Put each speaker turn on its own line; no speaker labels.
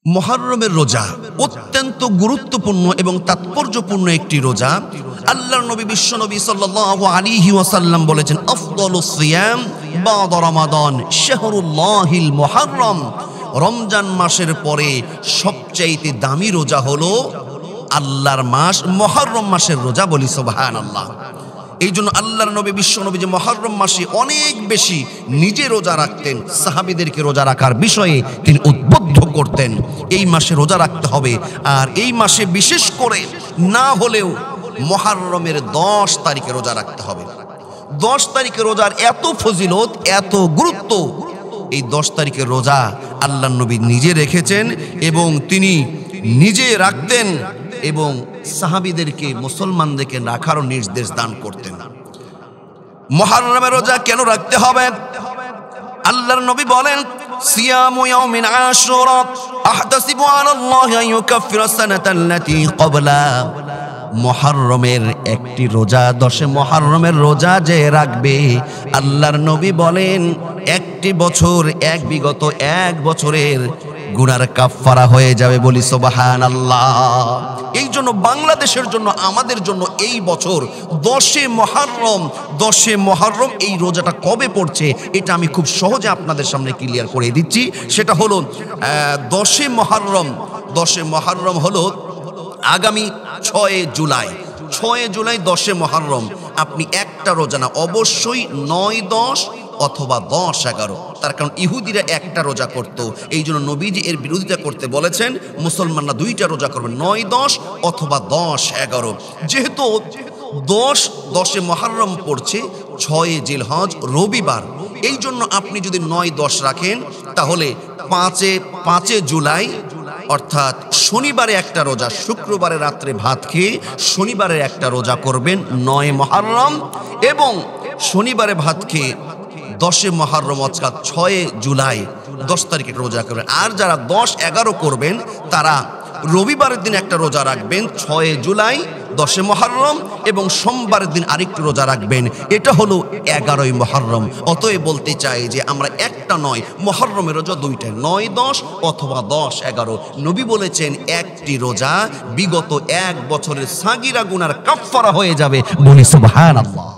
মুহররমের রোজা অত্যন্ত গুরুত্বপূর্ণ এবং তাৎপর্যপূর্ণ একটি রোজা। আল্লাহর নবী বিশ্বনবী সাল্লাল্লাহু আলাইহি ওয়াসাল্লাম বলেছেন, আফদালুস সিয়াম বা'দা রমাদান শাহরুল্লাহিল মুহররম। রমজান মাসের পরে সবচাইতে দামি রোজা হলো আল্লাহর মাস মুহররম মাসের রোজা। বলি সুবহানাল্লাহ। এই জন্য আল্লাহর নবী বিশ্বনবী যে মুহররম মাসে অনেক বেশি নিজে রোজা রাখতেন, সাহাবীদেরকে রোজা রাখার বিষয়ে তিনি উদ্বুদ্ধ করতেন। এই মাসে রোজা রাখতে হবে, আর এই মাসে বিশেষ করে না হলেও মুহররমের 10 তারিখে রোজা রাখতে হবে। 10 তারিখে রোজার এত ফজিলত, এত গুরুত্ব। এই 10 তারিখের রোজা আল্লাহর নবী নিজে রেখেছেন এবং তিনি নিজে রাখতেন এবং সাহাবীদেরকে, মুসলমানদেরকে রাখারও নির্দেশ দান করতেন। মুহররমের রোজা কেন রাখতে হবে? আল্লাহর নবী বলেন, সিয়ামু ইয়াউমিন আশুরা আহতাসিবু আলাল্লাহি আন ইউকাফিরা সানাতাল্লাতী ক্বাবলা। মুহররমের একটি রোজা, 10 মুহররমের রোজা যে রাখবে, আল্লাহর নবী বলেন একটি বছর, বিগত এক বছরের গুনার কাফফারা হয়ে যাবে। বলি সুবহানাল্লাহ। এই জন্য বাংলাদেশের জন্য, আমাদের জন্য এই বছর 10 মুহররম এই রোজাটা কবে পড়ছে এটা আমি খুব সহজে আপনাদের সামনে ক্লিয়ার করে দিচ্ছি। সেটা হলো 10 মুহররম হলো আগামী 6 জুলাই। 10 মুহররম। আপনি একটা রোজা না, অবশ্যই 9, 10 অথবা 10, 11। তার কারণ ইহুদিরা একটা রোজা করত, এই জন্য নবীজি এর বিরোধিতা করতে বলেছেন মুসলমানরা 2টা রোজা করবেন, 9, 10 অথবা 10, 11। যেহেতু 10 মুহররম পড়ছে 6 জিলহজ রবিবার, এই জন্য আপনি যদি 9, 10 রাখেন তাহলে 5 জুলাই অর্থাৎ শনিবারে একটা রোজা, শুক্রবারে রাত্রে ভাত খেয়ে শনিবারে একটা রোজা করবেন 9 মুহররম, এবং শনিবারে ভাত খেয়ে 10 মুহররম অর্থাৎ 6 জুলাই 10 তারিখে রোজা করবেন। আর যারা 10, 11 করবেন তারা রবিবারের দিন একটা রোজা রাখবেন 6 জুলাই 10 মুহররম, এবং সোমবারের দিন আরেকটি রোজা রাখবেন, এটা হলো 11 মুহররম। অতএব বলতে চাই যে আমরা একটা নয়, মুহররমের রোজা 2টা, 9, 10 অথবা 10, 11। নবী বলেছেন একটি রোজা বিগত এক বছরের সাগিরা গুনার কাফফারা হয়ে যাবে। বলি সুবহানাল্লাহ।